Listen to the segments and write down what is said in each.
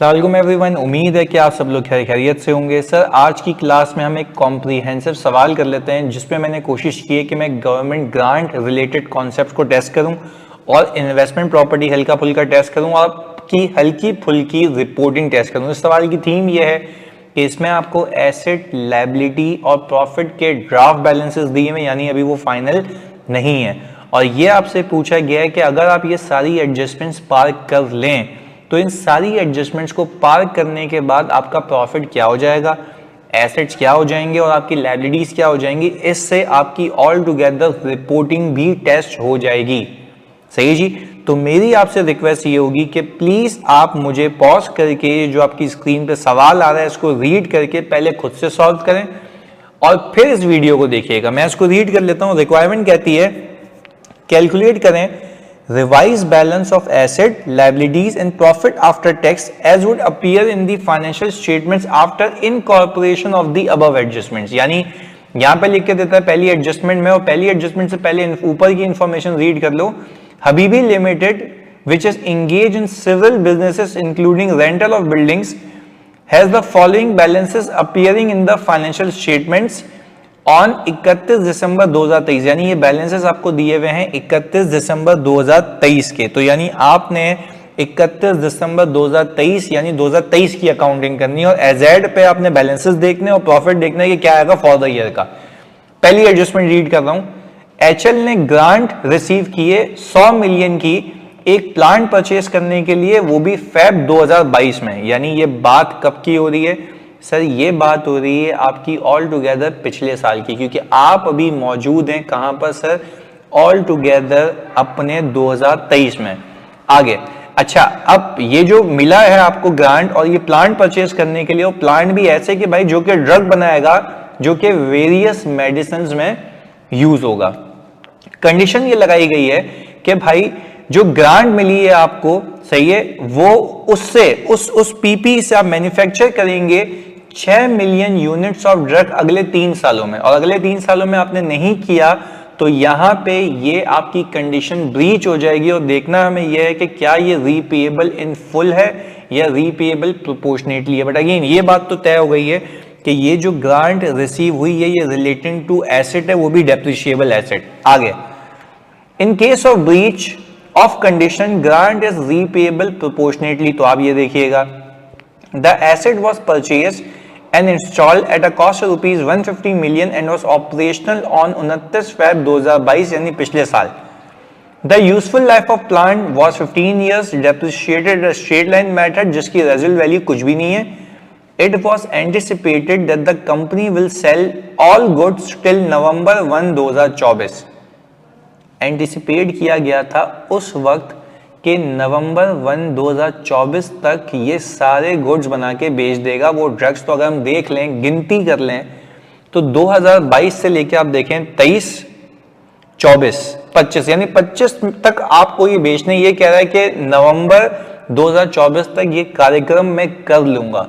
अस्सलाम एवरीवन, उम्मीद है कि आप सब लोग खैरियत से होंगे। सर, आज की क्लास में हम एक कॉम्प्रिहेंसिव सवाल कर लेते हैं जिसपे मैंने कोशिश की है कि मैं गवर्नमेंट ग्रांट रिलेटेड कॉन्सेप्ट को टेस्ट करूं और इन्वेस्टमेंट प्रॉपर्टी हल्का फुल्का टेस्ट करूं और आपकी हल्की फुल्की रिपोर्टिंग टेस्ट करूं। इस सवाल की थीम ये है कि इसमें आपको एसेट, लायबिलिटी और प्रॉफिट के ड्राफ्ट बैलेंसेस दिए हुए, यानी अभी वो फाइनल नहीं है, और ये आपसे पूछा गया है कि अगर आप ये सारी एडजस्टमेंट्स पार कर लें तो इन सारी एडजस्टमेंट्स को पार करने के बाद आपका प्रॉफिट क्या हो जाएगा, एसेट्स क्या हो जाएंगे और आपकी लायबिलिटीज क्या हो जाएंगी। इससे आपकी ऑल टुगेदर रिपोर्टिंग भी टेस्ट हो जाएगी। सही जी। तो मेरी आपसे रिक्वेस्ट ये होगी कि प्लीज आप मुझे पॉज करके जो आपकी स्क्रीन पे सवाल आ रहा है इसको रीड करके पहले खुद से सॉल्व करें और फिर इस वीडियो को देखिएगा। मैं इसको रीड कर लेता हूं। रिक्वायरमेंट कहती है कैलकुलेट करें revised balance of asset, liabilities and profit after tax as would appear in the financial statements after incorporation of the above adjustments। यानी यहां पे लिख के देता है पहली एडजस्टमेंट में, और पहली एडजस्टमेंट से पहले ऊपर की इंफॉर्मेशन रीड कर लो। Habibi limited which is engaged in several businesses including rental of buildings has the following balances appearing in the financial statements on 31 December 2023। यानी ये बैलेंसेस आपको दिए हुए हैं 31 दिसंबर 2023 के। तो यानी आपने 31 दिसंबर 2023 यानी 2023 की अकाउंटिंग करनी है और एजेड पे आपने बैलेंसेस देखने और प्रॉफिट देखना है कि क्या आएगा फॉर द ईयर का। पहली एडजस्टमेंट रीड कर रहा हूं। एचएल ने ग्रांट रिसीव किए 100 मिलियन की एक प्लांट परचेस करने के लिए, वो भी फेब 2022 में। यानी ये बात कब की हो रही है सर? ये बात हो रही है आपकी ऑल टुगेदर पिछले साल की, क्योंकि आप अभी मौजूद हैं कहां पर सर? ऑल टुगेदर अपने 2023 में। आगे अच्छा, अब ये जो मिला है आपको ग्रांट और ये प्लांट परचेस करने के लिए, वो प्लांट भी ऐसे कि भाई जो कि ड्रग बनाएगा, जो कि वेरियस मेडिसिन में यूज होगा। कंडीशन ये लगाई गई है कि भाई जो ग्रांट मिली है आपको, सही है, वो उससे उस पीपी से आप मैन्युफैक्चर करेंगे 6 मिलियन यूनिट्स ऑफ ड्रग अगले 3 सालों में, और अगले 3 सालों में आपने नहीं किया तो यहां पे ये आपकी कंडीशन ब्रीच हो जाएगी। और देखना हमें यह है कि क्या ये रीपेएबल इन फुल है या रीपेएबल प्रोपोर्शनेटली है। बट अगेन ये बात तो तय हो गई है कि ये जो ग्रांट रिसीव हुई है ये रिलेटिंग टू एसेट है, वो भी डेप्रिशिएबल एसेट। आगे, in case of breach of condition grant is repayable proportionately. तो आप ये देखिएगा, the asset was purchased and installed at a cost of rupees 150 million and was operational on 29 Feb 2022 यानी पिछले साल। The useful life of plant was 15 years, depreciated a straight line method जिसकी residual value कुछ भी नहीं है। It was anticipated that the company will sell all goods till November 1, 2024। Anticipate किया गया था उस वक्त कि नवंबर 1, 2024 तक ये सारे गुड्स बना के बेच देगा वो ड्रग्स। तो अगर हम देख लें, गिनती कर लें, तो 2022 से लेके आप देखें 23, 24, 25 यानी 25 तक आपको ये बेचने। ये कह रहा है कि नवंबर 2024 तक ये कार्यक्रम मैं कर लूंगा।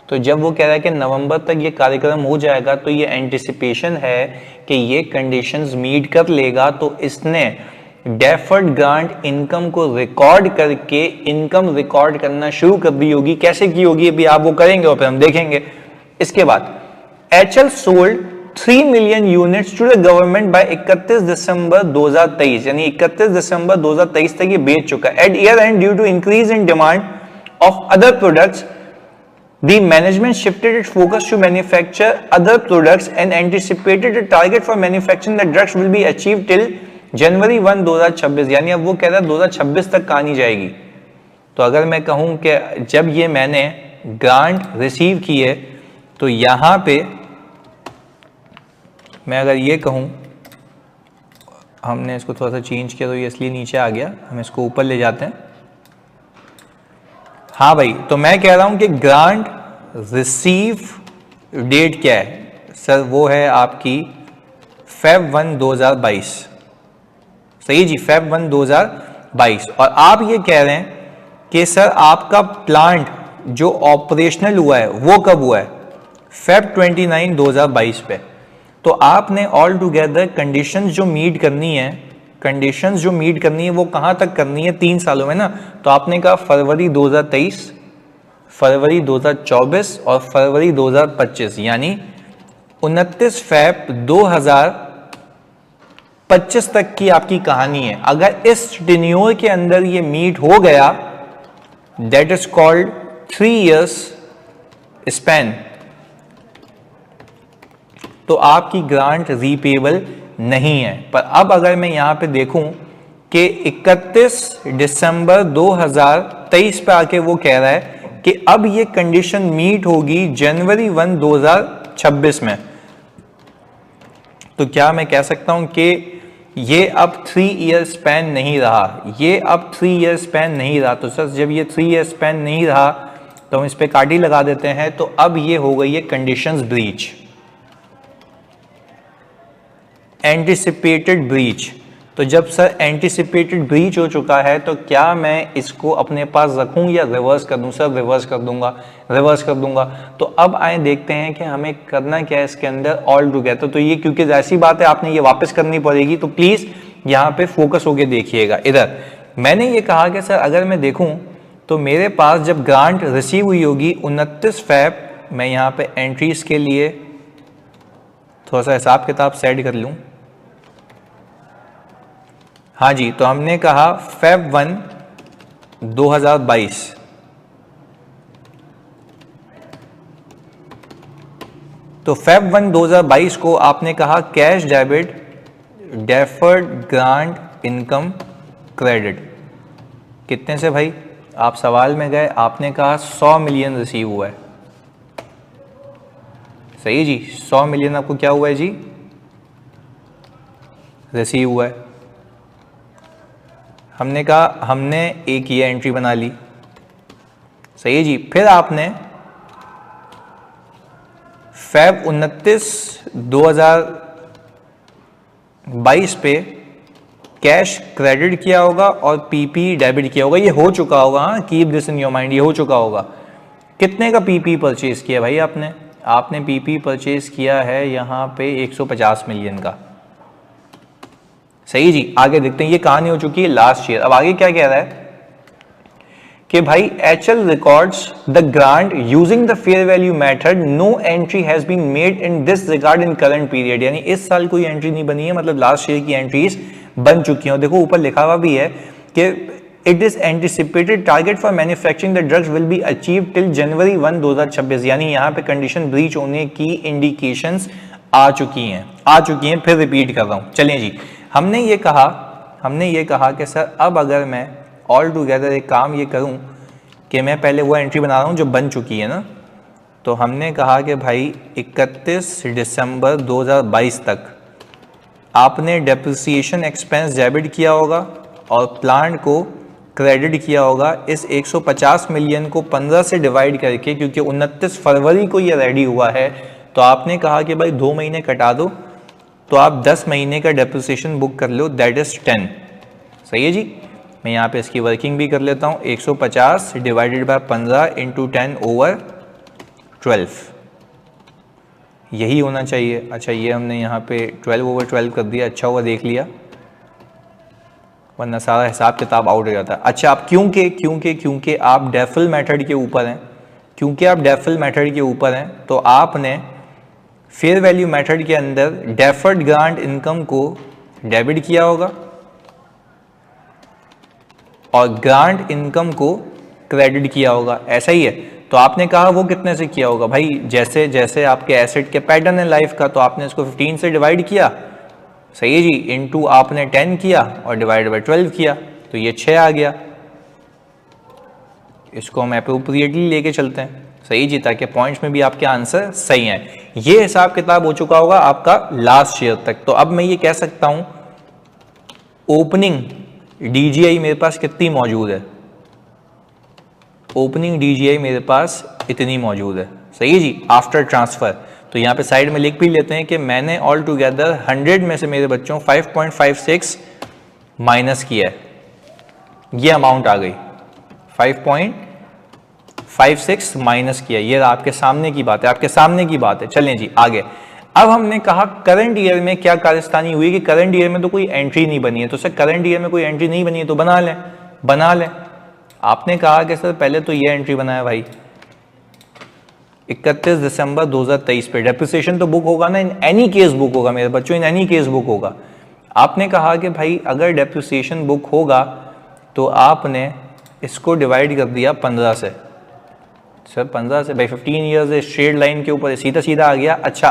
तो जब वो कह रहा है कि नवंबर तक ये कार्यक्रम हो जाएगा तो ये एंटिसिपेशन है कि ये कंडीशंस मीट कर लेगा। तो इसने डेफर्ड ग्रांट इनकम को रिकॉर्ड करके इनकम रिकॉर्ड करना शुरू कर दी होगी। कैसे की होगी अभी आप वो करेंगे और फिर हम देखेंगे। इसके बाद HL sold 3 million units to the government by 31 December 2023। यानी 31 दिसंबर 2023 तक ये बेच चुका है। At year end due to increase in demand of other products the management shifted its focus to manufacture other products and anticipated a target for manufacturing the drugs will be achieved till जनवरी 1, 2026। यानी अब वो कह रहा है 2026 तक कहानी जाएगी। तो अगर मैं कहूं कि जब ये मैंने ग्रांट रिसीव की है तो यहां पे मैं अगर ये कहूं, हमने इसको थोड़ा सा चेंज किया तो ये इसलिए नीचे आ गया, हम इसको ऊपर ले जाते हैं। हाँ भाई, तो मैं कह रहा हूं कि ग्रांट रिसीव डेट क्या है सर? वो है आपकी फेब 1, 2022। सही जी, फेब 1, 2022। और आप ये कह रहे हैं कि सर आपका प्लांट जो ऑपरेशनल हुआ है वो कब हुआ है? फेब 29, 2022 पे। तो आपने ऑल टुगेदर कंडीशंस जो मीट करनी है, कंडीशंस जो मीट करनी है वो कहां तक करनी है? 3 सालों में ना। तो आपने कहा फरवरी 2023, फरवरी 2024 और फरवरी 2025, यानी 29 फैब 2025 तक की आपकी कहानी है। अगर इस टेन्योर के अंदर ये मीट हो गया, that is called 3 years span, तो आपकी ग्रांट रीपेबल नहीं है। पर अब अगर मैं यहां पे देखूं कि 31 दिसंबर 2023 पे आके वो कह रहा है कि अब ये कंडीशन मीट होगी जनवरी 1 2026 में, तो क्या मैं कह सकता हूं कि ये अब 3 ईयर स्पैन नहीं रहा, ये अब 3 ईयर स्पैन नहीं रहा। तो सर जब ये 3 ईयर स्पैन नहीं रहा तो हम इस पे काटी लगा देते हैं, तो अब ये हो गई है कंडीशंस ब्रीच, एंटिसिपेटेड ब्रीच। तो जब सर एंटिसिपेटेड ब्रीच हो चुका है तो क्या मैं इसको अपने पास रखूं या रिवर्स कर दूं? सर रिवर्स कर दूंगा, रिवर्स कर दूंगा। तो अब आए देखते हैं कि हमें करना क्या है इसके अंदर ऑल टुगेदर। तो ये क्योंकि ऐसी बात है आपने ये वापस करनी पड़ेगी, तो प्लीज यहाँ पे फोकस होके देखिएगा। इधर मैंने ये कहा कि सर अगर मैं देखूं तो मेरे पास जब ग्रांट रिसीव हुई होगी 29 फैब, मैं यहाँ पे एंट्रीज के लिए थोड़ा सा हिसाब किताब सेट कर लूं। हाँ जी, तो हमने कहा फेब 1 2022, तो फेब 1 2022 को आपने कहा cash debit deferred grant income credit, कितने से भाई? आप सवाल में गए, आपने कहा 100 मिलियन रिसीव हुआ है। सही जी, 100 मिलियन आपको क्या हुआ है जी? रिसीव हुआ है। हमने कहा हमने एक ये एंट्री बना ली, सही है जी। फिर आपने फेब 29 2022 पे कैश क्रेडिट किया होगा और पीपी डेबिट किया होगा, ये हो चुका होगा। हाँ, keep this in your mind, ये हो चुका होगा। कितने का पीपी परचेज किया भाई आपने? आपने पीपी परचेज किया है यहाँ पे 150 मिलियन का, सही जी। आगे देखते हैं, ये कहानी हो चुकी है लास्ट ईयर। अब आगे क्या कह रहा है कि भाई HL records the grant using the fair value method, no entry has been made in this regard in current period, यानी इस साल कोई एंट्री नहीं बनी है, मतलब लास्ट ईयर की एंट्रीज बन चुकी हैं। देखो ऊपर लिखा हुआ भी है कि it is anticipated target for manufacturing the drugs will be achieve till January 1 2026, यानी यहाँ पे कंडीशन ब्रीच होने की इंडिकेशंस आ चुकी हैं। फिर रिपीट कर रहा हूँ, चलिए जी। हमने ये कहा कि सर अब अगर मैं ऑल टुगेदर एक काम ये करूं कि मैं पहले वो एंट्री बना रहा हूं जो बन चुकी है ना, तो हमने कहा कि भाई 31 दिसंबर 2022 तक आपने डेप्रिसिएशन एक्सपेंस डेबिट किया होगा और प्लांट को क्रेडिट किया होगा। इस 150 मिलियन को 15 से डिवाइड करके, क्योंकि 29 फरवरी को ये रेडी हुआ है, तो आपने कहा कि भाई 2 महीने कटा दो, तो आप 10 महीने का डेप्रिसिएशन बुक कर लो, दैट इज 10। सही है जी। मैं यहाँ पे इसकी वर्किंग भी कर लेता हूँ, 150 डिवाइडेड बाय 15 इंटू 10 ओवर 12, यही होना चाहिए। अच्छा, ये हमने यहाँ पे 12 ओवर 12 कर दिया, अच्छा हुआ देख लिया, वरना सारा हिसाब किताब आउट हो जाता है। अच्छा, आप क्योंकि आप डेफिल मेथड के ऊपर हैं, तो आपने फेयर वैल्यू मेथड के अंदर डेफर्ड ग्रांट इनकम को डेबिट किया होगा और ग्रांट इनकम को क्रेडिट किया होगा, ऐसा ही है। तो आपने कहा वो कितने से किया होगा भाई? जैसे जैसे आपके एसेट के पैटर्न है लाइफ का, तो आपने इसको 15 से डिवाइड किया, सही है जी, इनटू आपने 10 किया और डिवाइड बाय 12 किया, तो ये 6 आ गया। इसको हम एप्रोप्रिएटली लेके चलते हैं, सही जी, ताकि पॉइंट्स में भी आपके आंसर सही हैं। ये हिसाब किताब हो चुका होगा आपका लास्ट ईयर तक। तो अब मैं ये कह सकता हूं ओपनिंग डीजीआई मेरे पास कितनी मौजूद है? ओपनिंग डीजीआई मेरे पास इतनी मौजूद है, सही है जी, आफ्टर ट्रांसफर। तो यहाँ पे साइड में लिख भी लेते हैं कि मैंने ऑल टुगेदर 100 में से मेरे बच्चों 5.56 माइनस किया है, ये अमाउंट आ गई, 5.56 माइनस किया, ये आपके सामने की बात है, चलें जी आगे। अब हमने कहा करंट ईयर में क्या कारस्तानी हुई कि करंट ईयर में तो कोई एंट्री नहीं बनी है, तो सर करंट ईयर में कोई एंट्री नहीं बनी है तो बना लें। आपने कहा कि सर पहले तो ये एंट्री बनाया भाई 31 दिसंबर 2023 पे डेप्रिसिएशन तो बुक होगा ना, इन एनी केस बुक होगा मेरे बच्चों, इन एनी केस बुक होगा। आपने कहा कि भाई अगर डेप्रिसिएशन बुक होगा तो आपने इसको डिवाइड कर दिया 15 से। सर 15 से भाई 15 ईयर्स स्ट्रेट लाइन के ऊपर सीधा सीधा आ गया। अच्छा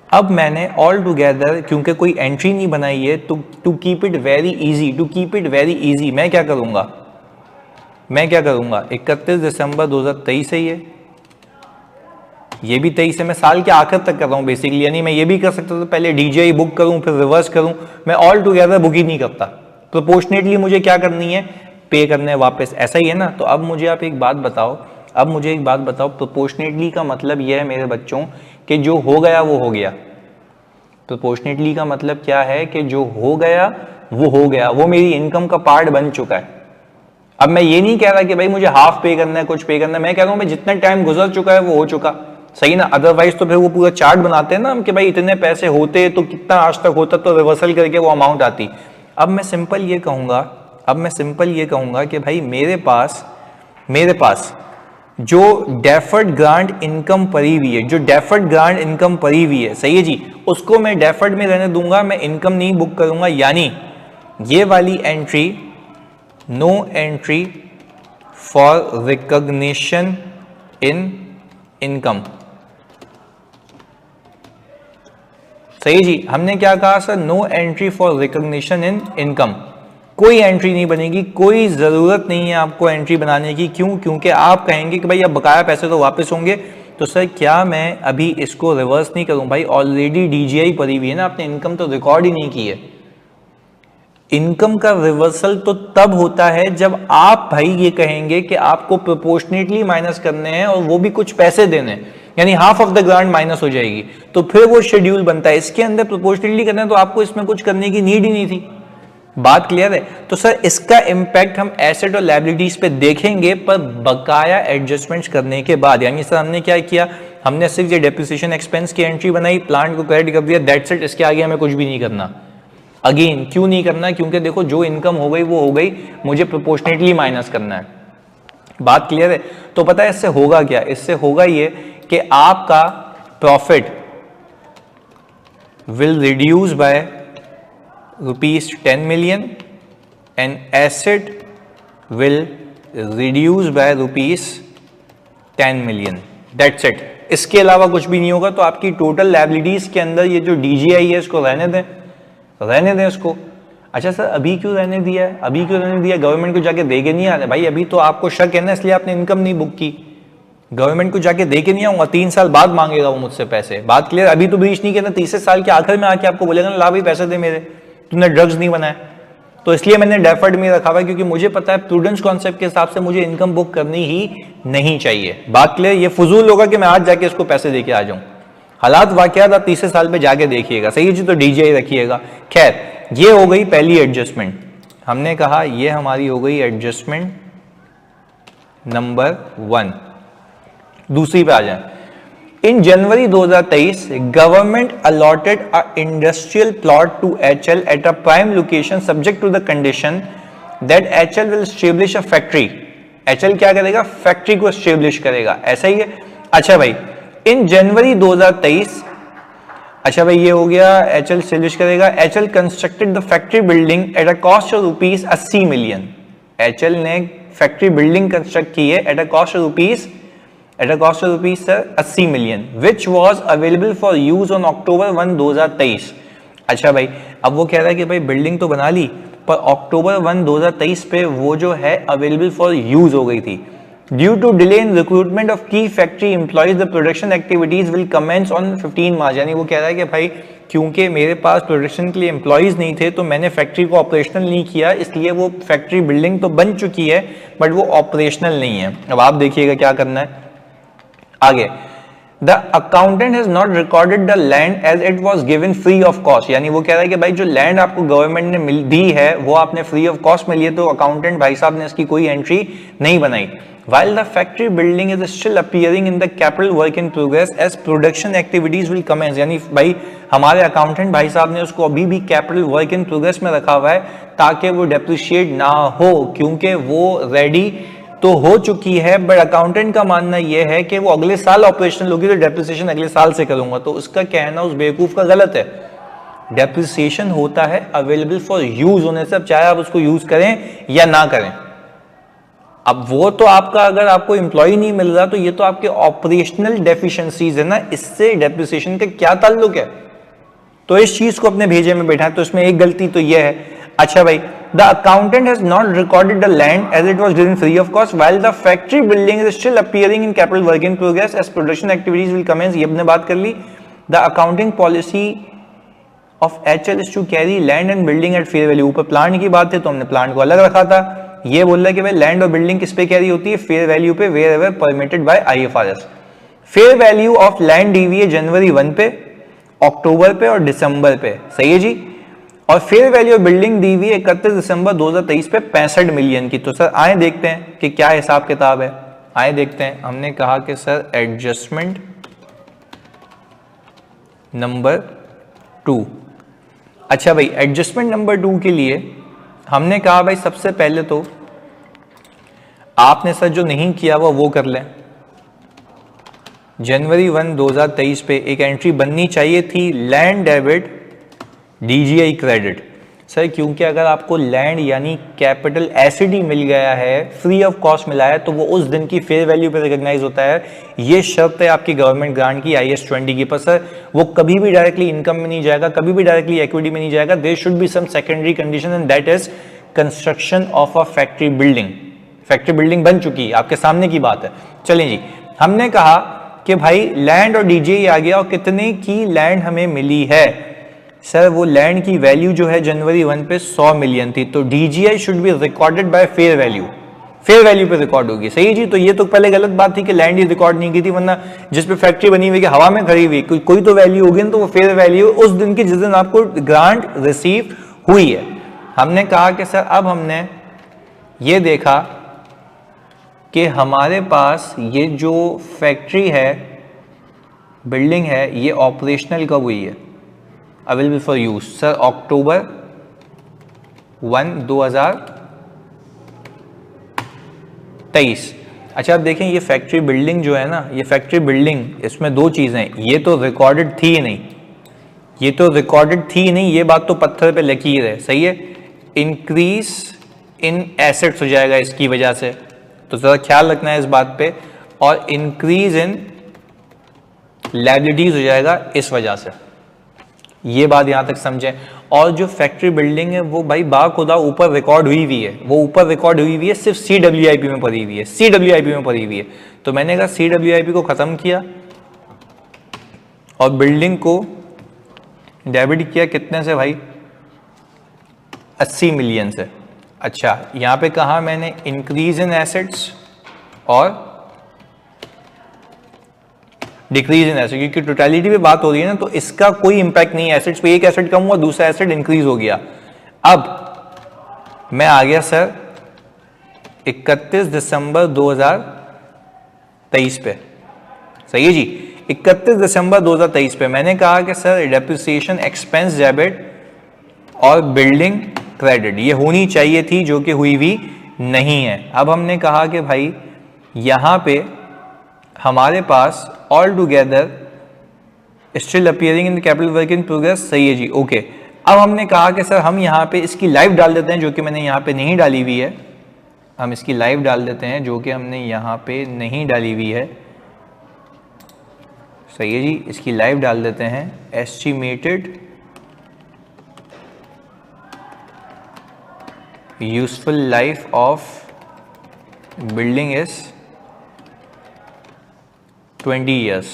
अब मैंने ऑल टुगेदर क्योंकि कोई एंट्री नहीं बनाई है तो to keep it very easy मैं क्या करूंगा 31 दिसंबर 2023 है, ये भी 23 है, मैं साल के आखिर तक कर रहा हूं बेसिकली, यानी मैं ये भी कर सकता था पहले डीजीआई बुक करूं फिर रिवर्स करूं, मैं ऑल टुगेदर बुक ही नहीं करता। प्रोपोर्शनेटली मुझे क्या करनी है, पे करने है वापस, ऐसा ही है ना। तो अब मुझे आप एक बात बताओ, प्रोपोर्शनेटली का मतलब यह है मेरे बच्चों कि जो हो गया वो हो गया। प्रोपोर्शनेटली का मतलब क्या है कि जो हो गया, वो मेरी इनकम का पार्ट बन चुका है। अब मैं ये नहीं कह रहा कि भाई मुझे हाफ पे करना है, कुछ पे करना है, मैं कह रहा हूं मैं जितना टाइम गुजर चुका है वो हो चुका, सही ना। अदरवाइज तो फिर वो पूरा चार्ट बनाते हैं ना हम कि भाई इतने पैसे होते तो कितना आज तक होता, तो रिवर्सल करके वो अमाउंट आती। अब मैं सिंपल ये कहूंगा कि भाई मेरे पास जो डेफर्ड ग्रांट इनकम पड़ी हुई है, सही है जी, उसको मैं डेफर्ड में रहने दूंगा, मैं इनकम नहीं बुक करूंगा। यानी ये वाली entry, no entry for recognition in income, सही जी। हमने क्या कहा sir, no entry for recognition in income, कोई एंट्री नहीं बनेगी, कोई जरूरत नहीं है आपको एंट्री बनाने की। क्यों? क्योंकि आप कहेंगे कि भाई अब बकाया पैसे तो वापस होंगे, तो सर क्या मैं अभी इसको रिवर्स नहीं करूं? भाई ऑलरेडी डीजीआई पड़ी हुई है ना, आपने इनकम तो रिकॉर्ड ही नहीं की है। इनकम का रिवर्सल तो तब होता है जब आप भाई ये कहेंगे कि आपको प्रोपोर्शनेटली माइनस करने हैं और वो भी कुछ पैसे देने हैं, यानी half of the grant minus हो जाएगी, तो फिर वो शेड्यूल बनता है। इसके अंदर प्रोपोर्शनेटली करना है तो आपको इसमें कुछ करने की नीड ही नहीं थी। बात क्लियर है? तो सर इसका इंपैक्ट हम एसेट और लायबिलिटीज पे देखेंगे, पर बकाया एडजस्टमेंट्स करने के बाद। यानी सर हमने क्या किया, हमने सिर्फ ये डेप्रिसिएशन एक्सपेंस की एंट्री बनाई, प्लांट को क्रेडिट कर दिया, दैट्स इट। इसके आगे हमें कुछ भी नहीं करना। अगेन क्यों नहीं करना? क्योंकि देखो जो इनकम हो गई वो हो गई, मुझे प्रोपोर्शनेटली माइनस करना है। बात क्लियर है? तो पता है इससे होगा क्या? इससे होगा ये कि आपका profit will reduce by ₹10 million and asset will reduce by ₹10 million. That's it. इसके अलावा कुछ भी नहीं होगा। तो आपकी टोटल लायबिलिटीज के अंदर ये जो डीजीआई है इसको रहने दें इसको। अच्छा सर अभी क्यों रहने दिया है? गवर्नमेंट को जाके दे के नहीं आ रहे भाई, अभी तो आपको शक है ना, इसलिए आपने इनकम नहीं बुक की। गवर्नमेंट को जाके दे के नहीं आऊंगा, 3 साल बाद मांगेगा वो मुझसे पैसे। बात क्लियर? अभी तो ब्रीच नहीं करना, तीसरे साल के आखिर में आके आपको बोलेगा ना ला भाई पैसे दे मेरे, तुमने ड्रग्स नहीं बनाया। तो इसलिए मैंने डेफर्ड में रखा हुआ है, क्योंकि मुझे पता है प्रूडेंस कॉन्सेप्ट के हिसाब से मुझे इनकम बुक करनी ही नहीं चाहिए। बात क्लियर? ये फजूल होगा कि मैं आज जाके इसको पैसे देके आ जाऊं। हालात वाकयात आप तीसरे साल पे जाके देखिएगा, सही है जी। तो डीजीआई रखिएगा। खैर ये हो गई पहली एडजस्टमेंट, हमने कहा ये हमारी हो गई एडजस्टमेंट नंबर 1। दूसरी पे आ जाए। In January 2023, government allotted a industrial plot to HL at a prime location subject to the condition that HL will establish a factory. HL क्या करेगा? फैक्ट्री को establish करेगा, ऐसा ही है। अच्छा भाई in January 2023, अच्छा भाई ये हो गया, HL establish करेगा। HL constructed the factory building at a cost of ₹80 million. HL ने फैक्ट्री बिल्डिंग कंस्ट्रक्ट की है at a cost of ₹80 million, which was available for use on October 1, 2023. अच्छा भाई अब वो कह रहा है कि भाई बिल्डिंग तो बना ली, पर अक्टूबर 1, 2023 पे वो जो है अवेलेबल फॉर यूज हो गई थी। Due to delay in recruitment of की factory employees the production activities will commence on 15 March. यानी वो कह रहा है कि भाई क्योंकि मेरे पास प्रोडक्शन के लिए एम्प्लॉइज नहीं थे तो मैंने फैक्ट्री को ऑपरेशनल नहीं किया, इसलिए वो फैक्ट्री बिल्डिंग तो बन चुकी है बट वो ऑपरेशनल नहीं है। अब आप देखिएगा क्या करना है आगे। The accountant has not recorded the land as it was given free of cost. यानी वो कह रहा है कि भाई जो लैंड आपको गवर्नमेंट ने दी है वो आपने फ्री ऑफ कॉस्ट में लिए, तो अकाउंटेंट भाई साहब ने इसकी कोई एंट्री नहीं बनाई। While the factory building is still appearing in the capital work in progress as production activities will commence। यानी भाई हमारे अकाउंटेंट भाई साहब ने उसको अभी भी कैपिटल वर्क इन प्रोग्रेस में रखा हुआ है ताकि वो डेप्रिशिएट ना हो, क्योंकि वो रेडी तो हो चुकी है, बट अकाउंटेंट का मानना यह है कि वो अगले साल ऑपरेशनल होगी तो डेप्रिसिएशन अगले साल से करूंगा। तो उसका कहना उस बेवकूफ का गलत है। डेप्रिसिएशन होता है अवेलेबल फॉर यूज होने से, अब चाहे आप उसको यूज करें या ना करें। अब वो तो आपका, अगर आपको एम्प्लॉय नहीं मिल रहा तो ये तो आपके ऑपरेशनल डेफिशिएंसीज है ना, इससे डेप्रिसिएशन का क्या ताल्लुक है। तो इस चीज को अपने भेजे में बैठा, तो इसमें एक गलती तो ये है। अच्छा भाई, the accountant has not recorded the land as it was given free of cost while the factory building is still appearing in capital work in progress as production activities will commence. ये हमने बात कर ली। The accounting policy of HL is to carry land and building at fair value. ऊपर plant की बात है तो हमने प्लांट को अलग रखा था। ये बोल रहा है कि भाई लैंड और बिल्डिंग किस पे कैरी होती है, फेयर वैल्यू पे, wherever permitted by IFRS. Fair value of land DVA January 1 पे, अक्टूबर पे और दिसंबर पे, सही है जी। और fair value of building DVA 31 December 2023 पे 65 मिलियन की। तो सर आए देखते हैं कि क्या हिसाब किताब है, आए देखते हैं। हमने कहा कि सर एडजस्टमेंट नंबर 2। अच्छा भाई, एडजस्टमेंट नंबर 2 के लिए हमने कहा भाई सबसे पहले तो आपने सर जो नहीं किया वो कर लें। जनवरी 1 2023 पे एक एंट्री बननी चाहिए थी, land debit DJI credit. Sir क्योंकि अगर आपको लैंड यानी कैपिटल एसिड ही मिल गया है, फ्री ऑफ कॉस्ट मिला है, तो वो उस दिन की फेयर वैल्यू पे रिकॉग्नाइज होता है। ये शर्त है आपकी गवर्नमेंट ग्रांट की IAS 20 की। पर सर वो कभी भी डायरेक्टली इनकम में नहीं जाएगा, कभी भी डायरेक्टली इक्विटी में नहीं जाएगा। There should be some secondary condition and that is construction of a factory building. Factory building बन चुकी है, आपके सामने की बात है। चलें जी, हमने कहा कि भाई लैंड और डीजीआई आ गया और कितने की लैंड हमें मिली है। सर वो लैंड की वैल्यू जो है जनवरी 1 पे 100 मिलियन थी, तो DJI should be recorded by fair value, fair value पे रिकॉर्ड होगी, सही है जी। तो ये तो पहले गलत बात थी कि लैंड ही रिकॉर्ड नहीं की थी, वरना जिस पे फैक्ट्री बनी हुई हवा में खड़ी हुई कोई तो वैल्यू होगी ना, तो वो फेयर वैल्यू उस दिन की जिस दिन आपको ग्रांट रिसीव हुई है। हमने कहा कि सर अब हमने ये देखा कि हमारे पास ये जो फैक्ट्री है, बिल्डिंग है, ये ऑपरेशनल कब हुई है, अवेलेबल फॉर यूज। सर अक्टूबर 1 2023। अच्छा आप देखें ये फैक्ट्री बिल्डिंग जो है ना, ये फैक्ट्री बिल्डिंग, इसमें दो चीजें, ये तो रिकॉर्डेड थी ही नहीं, ये तो रिकॉर्डेड थी ही नहीं, ये बात तो पत्थर पे लकीर है, सही है। इंक्रीज इन एसेट्स हो जाएगा इसकी वजह से, तो जरा ख्याल रखना है इस बात पे। और इंक्रीज इन लायबिलिटीज हो जाएगा इस वजह से, ये बात यहां तक समझें। और जो फैक्ट्री बिल्डिंग है वो भाई बाखुदा ऊपर रिकॉर्ड हुई हुई है, वो ऊपर रिकॉर्ड हुई हुई है, सिर्फ CWIP में पड़ी हुई है, CWIP में पड़ी हुई है। तो मैंने कहा CWIP को खत्म किया और बिल्डिंग को डेबिट किया कितने से भाई, 80 मिलियन से। अच्छा यहां पे कहा मैंने इंक्रीज इन एसेट्स और डिक्रीज इन एसेट, क्योंकि टोटलिटी पे बात हो रही है ना, तो इसका कोई इंपैक्ट नहीं है एसेट्स पे। एक एसेट कम हुआ, दूसरा एसेट इंक्रीज हो गया। अब मैं आ गया सर 31 दिसंबर 2023 पे, सही है जी। 31 दिसंबर 2023 पे मैंने कहा कि सर डेप्रिसिएशन एक्सपेंस डेबिट और बिल्डिंग क्रेडिट ये होनी चाहिए थी, जो कि हुई भी नहीं है। अब हमने कहा कि भाई यहां पे हमारे पास altogether still appearing in capital work in progress, सही है जी, ओके। अब हमने कहा कि सर हम यहाँ पे इसकी लाइव डाल देते हैं, जो कि मैंने यहाँ पे नहीं डाली हुई है। हम इसकी लाइव डाल देते हैं जो कि हमने यहाँ पे नहीं डाली हुई है, सही है जी। इसकी लाइव डाल देते हैं। Estimated useful life of building is 20 years,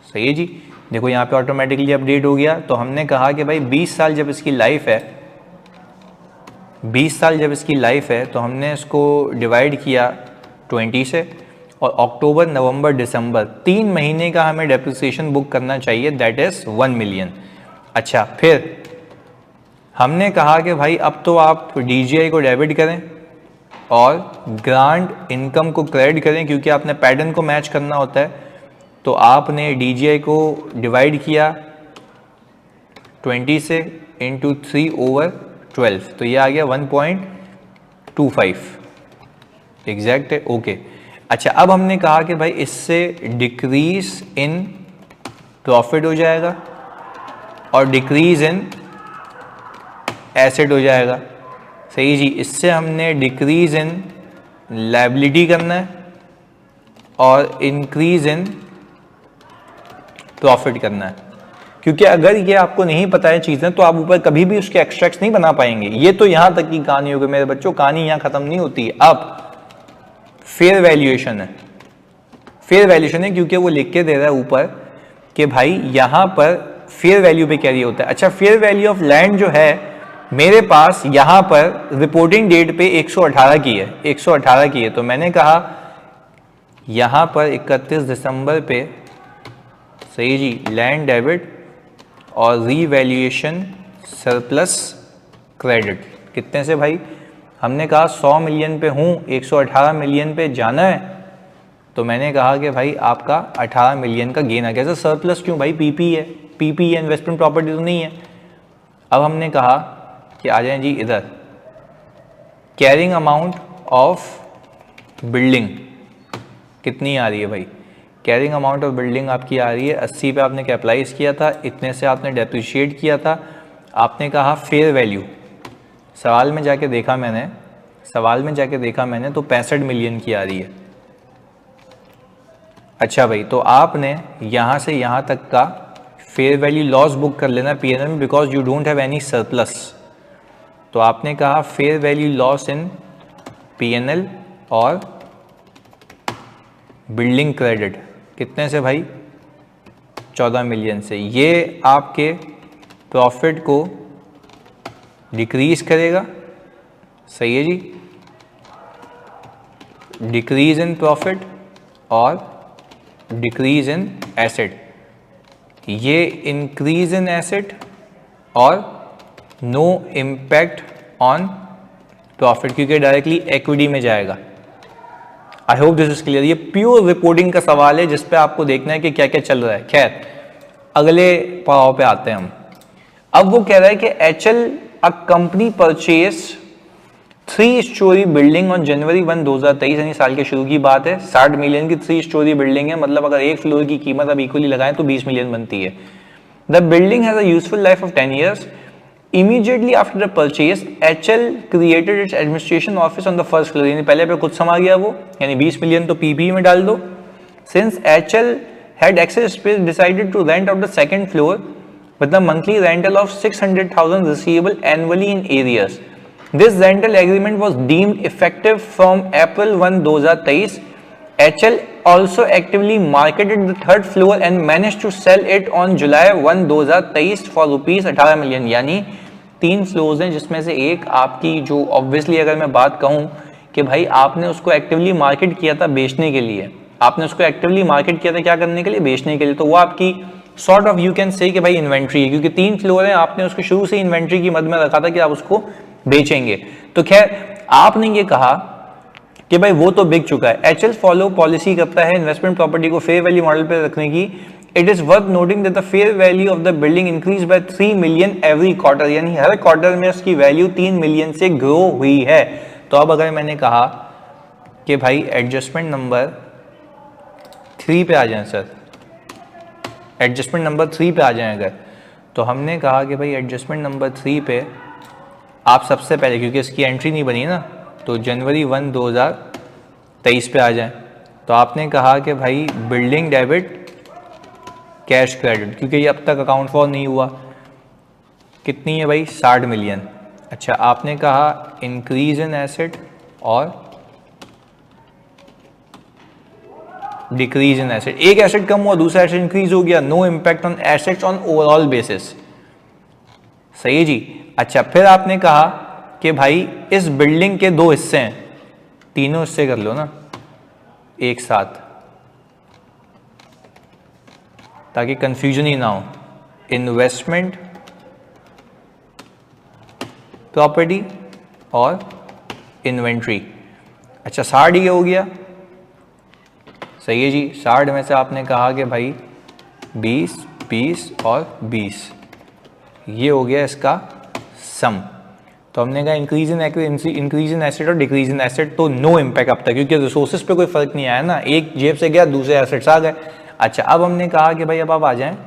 सही है जी। देखो यहाँ पे ऑटोमेटिकली अपडेट हो गया। तो हमने कहा कि भाई 20 साल जब इसकी लाइफ है, 20 साल जब इसकी लाइफ है, तो हमने इसको डिवाइड किया 20 से, और अक्टूबर नवंबर दिसंबर 3 महीने का हमें डेप्रिसिएशन बुक करना चाहिए, दैट इज 1 मिलियन। अच्छा फिर हमने कहा कि भाई अब तो आप DGI को डेबिट करें और ग्रांट इनकम को क्रेडिट करें, क्योंकि आपने पैटर्न को मैच करना होता है। तो आपने DGI को डिवाइड किया 20 से इंटू 3/12, तो ये आ गया 1.25, एग्जैक्ट है, ओके। अच्छा, अब हमने कहा कि भाई इससे डिक्रीज इन प्रॉफिट हो जाएगा और डिक्रीज इन एसेट हो जाएगा, सही जी। इससे हमने डिक्रीज इन लायबिलिटी करना है और इंक्रीज इन प्रॉफिट करना है, क्योंकि अगर ये आपको नहीं पता है चीजें तो आप ऊपर कभी भी उसके एक्सट्रैक्ट्स नहीं बना पाएंगे। ये तो यहां तक की कहानी होगी मेरे बच्चों, कहानी यहां खत्म नहीं होती है। अब फेयर वैल्यूएशन है, फेयर वैल्यूएशन है क्योंकि वो लिख के दे रहा है ऊपर कि भाई यहां पर फेयर वैल्यू पे कैरी होता है। अच्छा, फेयर वैल्यू ऑफ लैंड जो है मेरे पास यहां पर रिपोर्टिंग डेट पे 118 की है, 118 की है, तो मैंने कहा यहां पर 31 दिसंबर पे, सही जी, लैंड डेबिट और रीवैल्यूएशन सरप्लस क्रेडिट कितने से भाई, हमने कहा 100 मिलियन पे हूं, 118 मिलियन पे जाना है, तो मैंने कहा कि भाई आपका 18 मिलियन का गेन आ गया। सर सरप्लस क्यों भाई, पीपी है, पीपी है, इन्वेस्टमेंट प्रॉपर्टी तो नहीं है। अब हमने कहा कि आ जाएं जी इधर, कैरिंग अमाउंट ऑफ बिल्डिंग कितनी आ रही है भाई, कैरिंग अमाउंट ऑफ बिल्डिंग आपकी आ रही है 80 पे, आपने कैपिटलाइज किया था, इतने से आपने डेप्रिशिएट किया था, आपने कहा फेयर वैल्यू, सवाल में जाके देखा मैंने, सवाल में जाके देखा मैंने तो 65 मिलियन की आ रही है। अच्छा भाई, तो आपने यहाँ से यहाँ तक का फेयर वैल्यू लॉस बुक कर लेना पीएनएल में, because you don't have any surplus. तो आपने कहा fair value loss in PNL और बिल्डिंग क्रेडिट कितने से भाई, 14 मिलियन से। ये आपके प्रॉफिट को डिक्रीज करेगा, सही है जी, डिक्रीज इन प्रॉफिट और डिक्रीज इन एसेट, ये इंक्रीज इन एसेट और नो इम्पैक्ट ऑन प्रॉफिट क्योंकि डायरेक्टली इक्विटी में जाएगा। I hope this is clear. ये प्योर रिपोर्टिंग का सवाल है जिस पे आपको देखना है कि क्या क्या चल रहा है। खैर, अगले पड़ाव पे आते हैं हम। अब वो कह रहा है कि HL a company purchase 3 story building on January 1, 2023, यानी साल के शुरू की बात है। 60 मिलियन की 3 स्टोरी बिल्डिंग है, मतलब अगर एक फ्लोर की कीमत अब इक्वली लगाएं तो 20 मिलियन बनती है। The building has a useful life of 10 years. Immediately after the purchase, HL created its administration office on the first floor. यानी पहले पे खुद समा गया वो, यानी 20 मिलियन तो पीपी में डाल दो। Since HL had excess space, decided to rent out the second floor with a monthly rental of 600,000 receivable annually in arrears. This rental agreement was deemed effective from April 1, 2023. HL also actively marketed the third floor and managed to sell it on July 1, 2023 for rupees 18 million. यानी 3 floors हैं जिसमें से एक आपकी, जो obviously अगर मैं बात कहूं कि भाई आपने उसको एक्टिवली मार्केट किया था बेचने के लिए, आपने उसको एक्टिवली मार्केट किया था क्या करने के लिए, बेचने के लिए, तो वो आपकी sort of you can say कि भाई इन्वेंट्री है, क्योंकि 3 फ्लोर है, आपने उसको शुरू से इन्वेंट्री की मद में रखा था कि आप उसको बेचेंगे। तो खैर आपने ये कहा कि भाई वो तो बिक चुका है। एचएल फॉलो पॉलिसी करता है इन्वेस्टमेंट प्रॉपर्टी को फेयर वैल्यू मॉडल पे रखने की। It is worth noting that the fair value of the building increase by 3 million every quarter, यानी हर क्वार्टर में उसकी वैल्यू 3 मिलियन से ग्रो हुई है। तो अब अगर मैंने कहा कि भाई एडजस्टमेंट नंबर 3 पे आ जाए सर, एडजस्टमेंट नंबर 3 पे आ जाए अगर, तो हमने कहा कि भाई एडजस्टमेंट नंबर 3 पे आप सबसे पहले, क्योंकि इसकी एंट्री नहीं बनी ना, तो जनवरी 1, 2023 पे आ जाए। तो आपने कहा कि भाई बिल्डिंग डेबिट कैश क्रेडिट, क्योंकि ये अब तक अकाउंट फॉर नहीं हुआ, कितनी है भाई, 60 मिलियन। अच्छा, आपने कहा इंक्रीज इन एसेट और डिक्रीज इन एसेट, एक एसेट कम हुआ दूसरा एसेट इंक्रीज हो गया, no impact on assets on overall basis, सही है जी। अच्छा, फिर आपने कहा कि भाई इस बिल्डिंग के 2 हिस्से हैं, तीनों हिस्से कर लो ना एक साथ ताकि कंफ्यूजन ही ना हो। इन्वेस्टमेंट प्रॉपर्टी और इन्वेंट्री। अच्छा, 60 ये हो गया, सही है जी। 60 में से आपने कहा कि भाई 20, 20 और 20, ये हो गया इसका सम। तो हमने कहा इंक्रीज इन एसेट और डिक्रीज इन एसेट, तो नो इम्पैक्ट अब तक, क्योंकि रिसोर्सेज पे कोई फर्क नहीं आया ना, एक जेब से गया दूसरे एसेट्स आ गए। अच्छा, अब हमने कहा कि भाई अब आप आ जाएं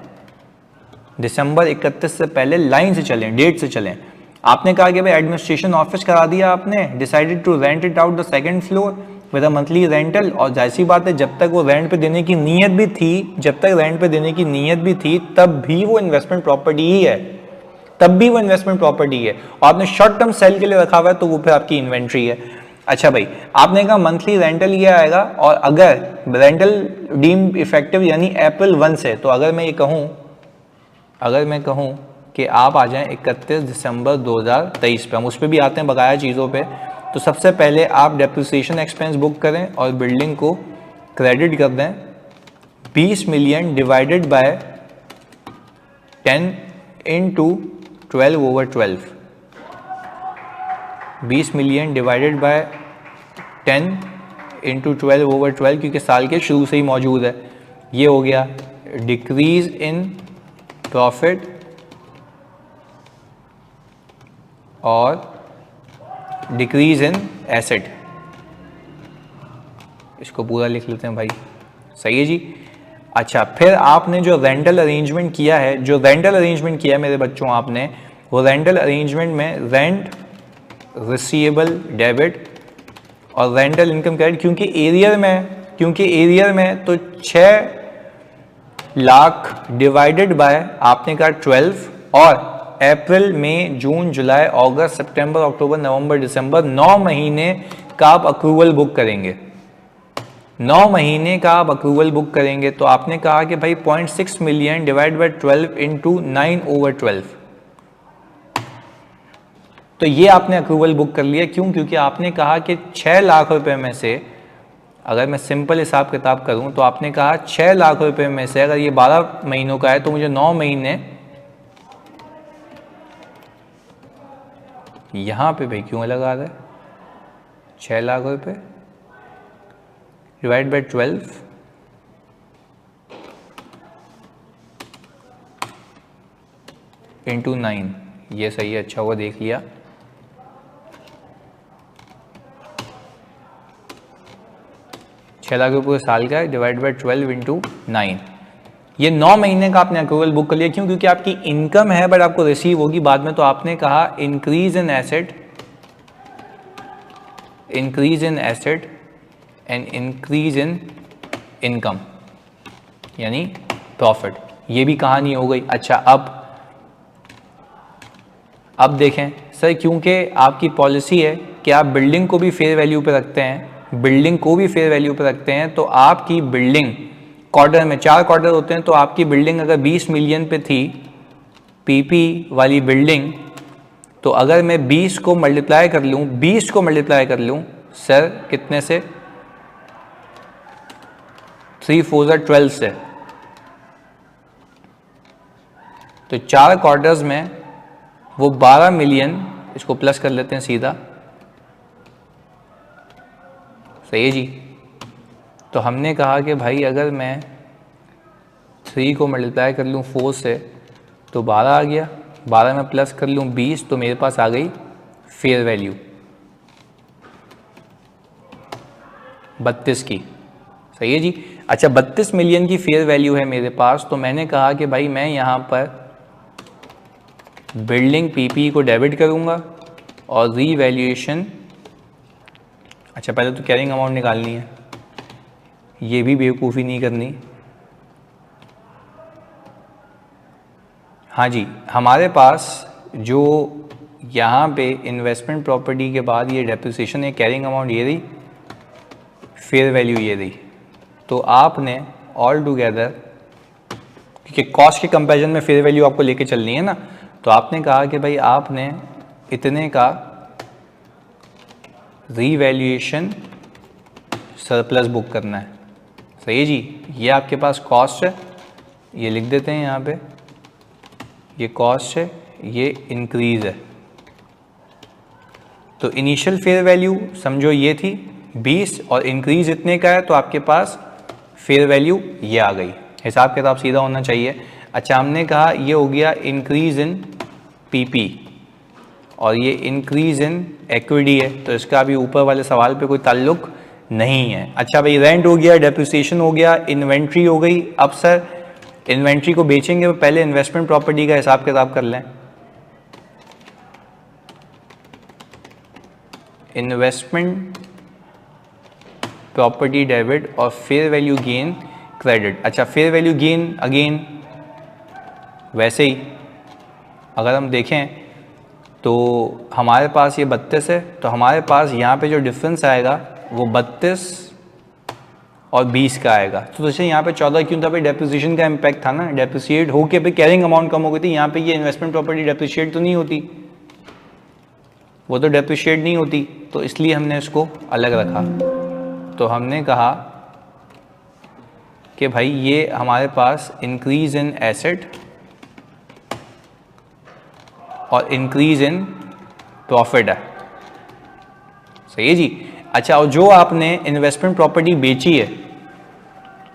दिसंबर 31 से पहले लाइन से चलें, डेट से चलें। आपने कहा कि भाई एडमिनिस्ट्रेशन ऑफिस करा दिया आपने, decided to rent it out the second floor with a monthly rental, और जाहिर सी बात है जब तक वो रेंट पे देने की नीयत भी थी, जब तक रेंट पे देने की नीयत भी थी तब भी वो इन्वेस्टमेंट प्रॉपर्टी ही है, तब भी वो इन्वेस्टमेंट प्रॉपर्टी है, और आपने शॉर्ट टर्म सेल के लिए रखा हुआ है तो वो फिर आपकी इन्वेंट्री है। अच्छा भाई, आपने कहा मंथली रेंटल ये आएगा, और अगर रेंटल डीम इफेक्टिव यानी अप्रैल 1 से, तो अगर मैं कहूँ कि आप आ जाएं 31 दिसंबर 2023 पे, हम उस पर भी आते हैं बकाया चीज़ों पे। तो सबसे पहले आप डेप्रिसिएशन एक्सपेंस बुक करें और बिल्डिंग को क्रेडिट कर दें 20 million divided by 10 into 12/12, 20 million divided by 10 into 12/12, क्योंकि साल के शुरू से ही मौजूद है। ये हो गया डिक्रीज इन प्रॉफिट और डिक्रीज इन एसेट, इसको पूरा लिख लेते हैं भाई, सही है जी। अच्छा, फिर आपने जो रेंटल अरेंजमेंट किया है, मेरे बच्चों, आपने वो रेंटल अरेंजमेंट में रेंट रिसीवेबल डेबिट और रेंटल इनकम क्रेडिट, क्योंकि एरियर में तो 6 लाख डिवाइडेड बाय आपने कहा 12, और अप्रैल मई जून जुलाई अगस्त सितंबर अक्टूबर नवंबर दिसंबर 9 महीने का आप अक्रूवल बुक करेंगे, 9 महीने का आप अक्रूवल बुक करेंगे। तो आपने कहा कि भाई 0.6 मिलियन डिवाइड बाय 12 इंटू 9/12, तो ये आपने अक्रूवल बुक कर लिया। क्यों? क्योंकि आपने कहा कि 6 लाख रुपए में से, अगर मैं सिंपल हिसाब किताब करूं तो आपने कहा 6 लाख रुपए में से अगर ये 12 महीनों का है तो मुझे 9 महीने, यहां पे भाई क्यों लगा रहा है, 6 लाख रुपए डिवाइड बाय 12 इंटू 9, ये सही है, अच्छा हुआ देख लिया। लाख रुपये साल का है डिवाइड बाय 12 इंटू 9, ये 9 महीने का आपने अक्रूवल बुक कर लिया। क्यों? क्योंकि आपकी इनकम है बट आपको रिसीव होगी बाद में। तो आपने कहा increase in asset and increase in income यानी प्रॉफिट, ये भी कहानी हो गई। अच्छा, अब देखें सर, क्योंकि आपकी पॉलिसी है कि आप बिल्डिंग को भी फेयर वैल्यू पे रखते हैं, तो आपकी बिल्डिंग क्वार्टर में 4 क्वार्टर होते हैं, तो आपकी बिल्डिंग अगर 20 मिलियन पे थी पीपी वाली बिल्डिंग, तो अगर मैं 20 को मल्टीप्लाई कर लूँ सर कितने से, 3 4 12 से, तो 4 क्वार्टर्स में वो 12 मिलियन, इसको प्लस कर लेते हैं सीधा, सही है जी। तो हमने कहा कि भाई अगर मैं 3 को मल्टीप्लाई कर लूँ 4 से तो 12 आ गया, 12 में प्लस कर लूँ 20 तो मेरे पास आ गई फेयर वैल्यू 32 की, सही है जी। अच्छा, 32 मिलियन की फेयर वैल्यू है मेरे पास, तो मैंने कहा कि भाई मैं यहाँ पर बिल्डिंग पीपी को डेबिट करूँगा और रीवैल्यूएशन, अच्छा पहले तो कैरिंग अमाउंट निकालनी है, ये भी बेवकूफ़ी नहीं करनी। हाँ जी, हमारे पास जो यहाँ पे इन्वेस्टमेंट प्रॉपर्टी के बाद ये डेप्रिसिएशन है, कैरिंग अमाउंट ये रही, फेयर वैल्यू ये रही। तो आपने ऑल टुगेदर, क्योंकि कॉस्ट के कंपैरिजन में फेयर वैल्यू आपको लेके चलनी है ना, तो आपने कहा कि भाई आपने इतने का रीवैल्यूएशन सरप्लस बुक करना है, सही है जी। ये आपके पास कॉस्ट है, ये लिख देते हैं यहाँ पे, ये कॉस्ट है, ये इंक्रीज है। तो इनिशियल फेयर वैल्यू समझो ये थी 20 और इंक्रीज इतने का है, तो आपके पास फेयर वैल्यू ये आ गई। हिसाब किताब सीधा होना चाहिए। अच्छा, हमने कहा ये हो गया इंक्रीज इन पीपी और ये इंक्रीज इन इक्विटी है, तो इसका भी ऊपर वाले सवाल पे कोई ताल्लुक नहीं है। अच्छा भाई, रेंट हो गया, डेप्रिसिएशन हो गया, इन्वेंट्री हो गई। अब सर इन्वेंट्री को बेचेंगे तो पहले इन्वेस्टमेंट प्रॉपर्टी का हिसाब किताब कर लें। इन्वेस्टमेंट प्रॉपर्टी डेबिट और फेयर वैल्यू गेन क्रेडिट। अच्छा, फेयर वैल्यू गेन अगेन वैसे ही अगर हम देखें तो हमारे पास ये 32 है, तो हमारे पास यहाँ पे जो डिफरेंस आएगा वो 32 और 20 का आएगा। तो जैसे यहाँ पे 14 क्यों था भाई, डेप्रिसिएशन का इम्पैक्ट था ना, डेप्रिसिएट होके पे कैरिंग अमाउंट कम हो गई थी। यहाँ पे ये इन्वेस्टमेंट प्रॉपर्टी डेप्रिसिएट तो नहीं होती, वो तो डेप्रिशिएट नहीं होती, तो इसलिए हमने इसको अलग रखा। तो हमने कहा कि भाई ये हमारे पास इंक्रीज इन एसेट और इंक्रीज इन प्रॉफिट है, सही है जी। अच्छा, और जो आपने इन्वेस्टमेंट प्रॉपर्टी बेची है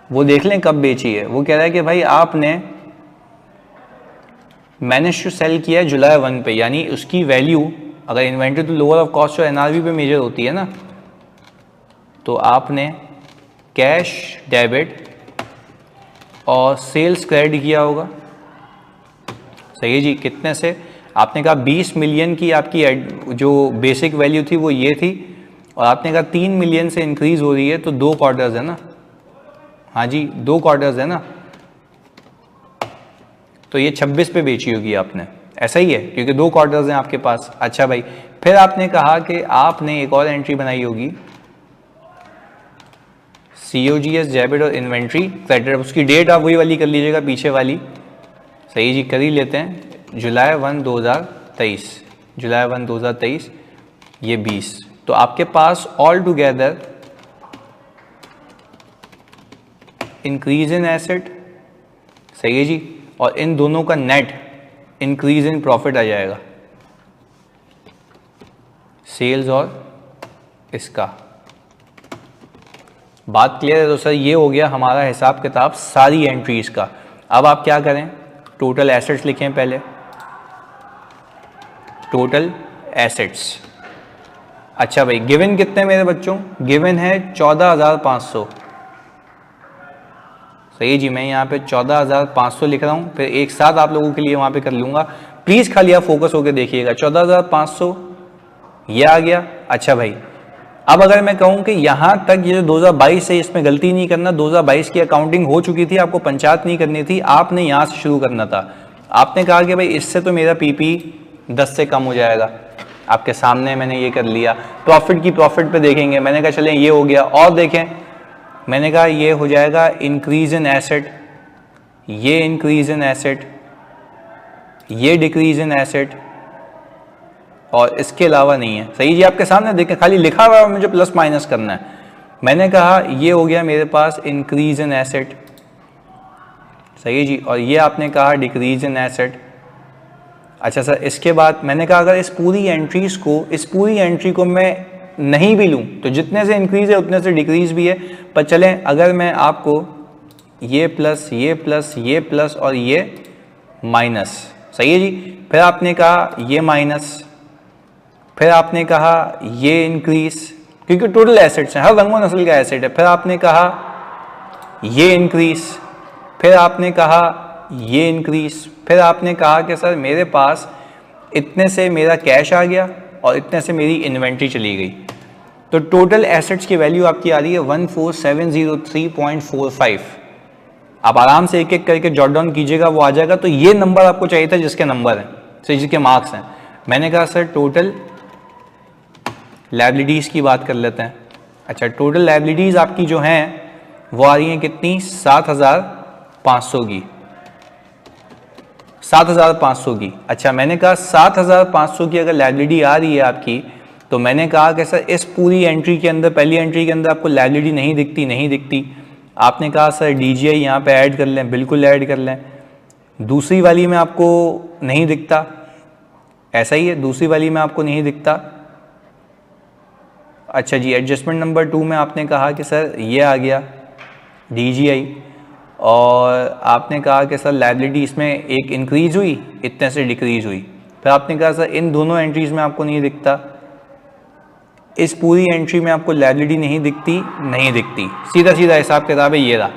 वो देख लें कब बेची है। वो कह रहा है कि भाई आपने मैनेज टू सेल किया है जुलाई 1 पे, यानी उसकी वैल्यू अगर इन्वेंट्री तो लोअर ऑफ कॉस्ट और एनआरवी पे मेजर होती है ना, तो आपने कैश डेबिट और सेल्स क्रेडिट किया होगा, सही है जी। कितने से आपने कहा 20 मिलियन की आपकी जो बेसिक वैल्यू थी वो ये थी, और आपने कहा 3 मिलियन से इंक्रीज हो रही है, तो 2 क्वार्टर्स है ना, हाँ जी 2 क्वार्टर्स है ना, तो ये 26 पे बेची होगी आपने, ऐसा ही है क्योंकि 2 क्वार्टर्स हैं आपके पास। अच्छा भाई, फिर आपने कहा कि आपने एक और एंट्री बनाई होगी COGS डेबिट और इन्वेंट्री क्रेडिट, उसकी डेट आप वही वाली कर लीजिएगा पीछे वाली, सही जी, कर ही लेते हैं, जुलाई 1 2023, जुलाई 1 2023 ये 20। तो आपके पास altogether increase in asset, सही है जी, और इन दोनों का नेट इंक्रीज इन प्रॉफिट आ जाएगा, सेल्स और इसका। बात क्लियर है? तो सर ये हो गया हमारा हिसाब किताब सारी एंट्रीज का। अब आप क्या करें, टोटल एसेट्स लिखें पहले, टोटल एसेट्स। अच्छा भाई, गिवन कितने मेरे बच्चों, गिवन है 14,500, सही जी। मैं यहाँ पे 14,500 लिख रहा हूँ, फिर एक साथ आप लोगों के लिए वहाँ पे कर लूँगा, प्लीज़ खाली आप फोकस होकर देखिएगा। 14,500 ये आ गया। अच्छा भाई, अब अगर मैं कहूँ कि यहाँ तक ये जो 2022 है इसमें गलती नहीं करना, 2022 की अकाउंटिंग हो चुकी थी, आपको पंचायत नहीं करनी थी, आपने यहाँ से शुरू करना था। आपने कहा कि भाई इससे तो मेरा पीपी 10 से कम हो जाएगा, आपके सामने मैंने ये कर लिया। प्रॉफिट की प्रॉफिट पे देखेंगे, मैंने कहा चलें ये हो गया, और देखें मैंने कहा ये हो जाएगा इंक्रीज इन एसेट, ये इंक्रीज इन एसेट, ये डिक्रीज इन एसेट, और इसके अलावा नहीं है, सही जी। आपके सामने देखें, खाली लिखा हुआ है, मुझे प्लस माइनस करना है। मैंने कहा ये हो गया मेरे पास इंक्रीज इन एसेट, सही जी, और ये आपने कहा डिक्रीज इन एसेट। अच्छा सर, इसके बाद मैंने कहा अगर इस पूरी एंट्री को मैं नहीं भी लूँ तो जितने से इंक्रीज है उतने से डिक्रीज भी है। पर चलें, अगर मैं आपको ये प्लस ये प्लस ये प्लस और ये माइनस, सही है जी, फिर आपने कहा ये माइनस, फिर आपने कहा ये इंक्रीज, क्योंकि टोटल एसेट्स हैं, हर रंगो नस्ल का एसेट है, फिर आपने कहा ये इंक्रीज, फिर आपने कहा ये इंक्रीज, फिर आपने कहा कि सर मेरे पास इतने से मेरा कैश आ गया और इतने से मेरी इन्वेंट्री चली गई, तो टोटल एसेट्स की वैल्यू आपकी आ रही है 14703.45। आप आराम से एक एक करके जॉट डाउन कीजिएगा, वो आ जाएगा। तो ये नंबर आपको चाहिए था जिसके नंबर हैं, सही, जिसके मार्क्स हैं। मैंने कहा सर टोटल लायबिलिटीज़ की बात कर लेते हैं। अच्छा, टोटल लायबिलिटीज़ आपकी जो हैं वो आ रही हैं कितनी, 7,500 की, 7,500 की। अच्छा, मैंने कहा 7,500 की अगर लायबिलिटी आ रही है आपकी, तो मैंने कहा कि सर इस पूरी एंट्री के अंदर, पहली एंट्री के अंदर आपको लायबिलिटी नहीं दिखती। आपने कहा सर DGI यहाँ पे ऐड कर लें, बिल्कुल ऐड कर लें। दूसरी वाली में आपको नहीं दिखता, ऐसा ही है, दूसरी वाली में आपको नहीं दिखता। अच्छा जी, एडजस्टमेंट नंबर 2 में आपने कहा कि सर ये आ गया DGI, और आपने कहा कि सर लायबिलिटी इसमें एक इंक्रीज हुई, इतने से डिक्रीज हुई। फिर आपने कहा सर इन दोनों एंट्रीज में आपको नहीं दिखता, इस पूरी एंट्री में आपको लायबिलिटी नहीं दिखती, नहीं दिखती, सीधा सीधा हिसाब किताब है, ये रहा,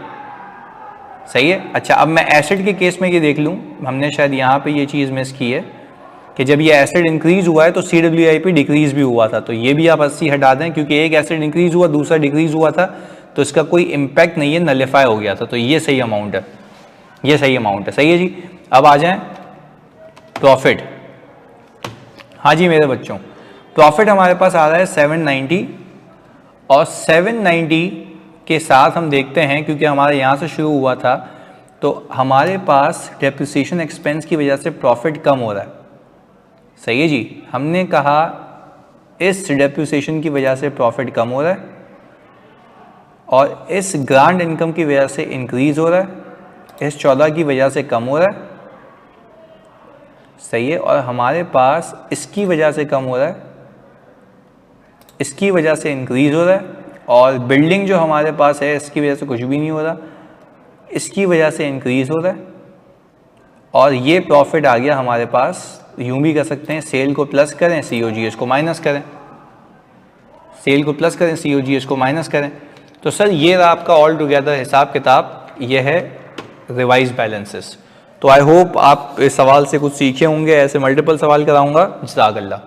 सही है। अच्छा अब मैं एसिड के केस में ये देख लूँ, हमने शायद यहाँ पे ये चीज़ मिस की है कि जब ये एसिड इंक्रीज हुआ है तो CWIP डिक्रीज भी हुआ था, तो ये भी आप 80 हटा दें क्योंकि एक एसिड इंक्रीज हुआ दूसरा डिक्रीज हुआ था, तो इसका कोई इम्पैक्ट नहीं है, नलिफाई हो गया था, तो ये सही अमाउंट है, ये सही अमाउंट है, सही है जी। अब आ जाएं प्रॉफिट। हाँ जी मेरे बच्चों, प्रॉफिट हमारे पास आ रहा है 790 और 790 के साथ हम देखते हैं क्योंकि हमारे यहाँ से शुरू हुआ था तो हमारे पास डेप्रिसिएशन एक्सपेंस की वजह से प्रॉफिट कम हो रहा है, सही है जी। हमने कहा इस डेप्रिसिएशन की वजह से प्रॉफिट कम हो रहा है और इस ग्रांट इनकम की वजह से इंक्रीज हो रहा है, इस 14 की वजह से कम हो रहा है, सही है। और हमारे पास इसकी वजह से कम हो रहा है, इसकी वजह से इंक्रीज हो रहा है, और बिल्डिंग जो हमारे पास है इसकी वजह से कुछ भी नहीं हो रहा, इसकी वजह से इंक्रीज हो रहा है, और ये प्रॉफिट आ गया हमारे पास। यूं भी कर सकते हैं, सेल को प्लस करें, COGS को माइनस करें, सेल को प्लस करें, COGS को माइनस करें। तो सर ये रहा आपका ऑल टुगेदर हिसाब किताब, ये है रिवाइज बैलेंसेस। तो आई होप आप इस सवाल से कुछ सीखे होंगे, ऐसे मल्टीपल सवाल कराऊंगा। जज़ाकल्लाह।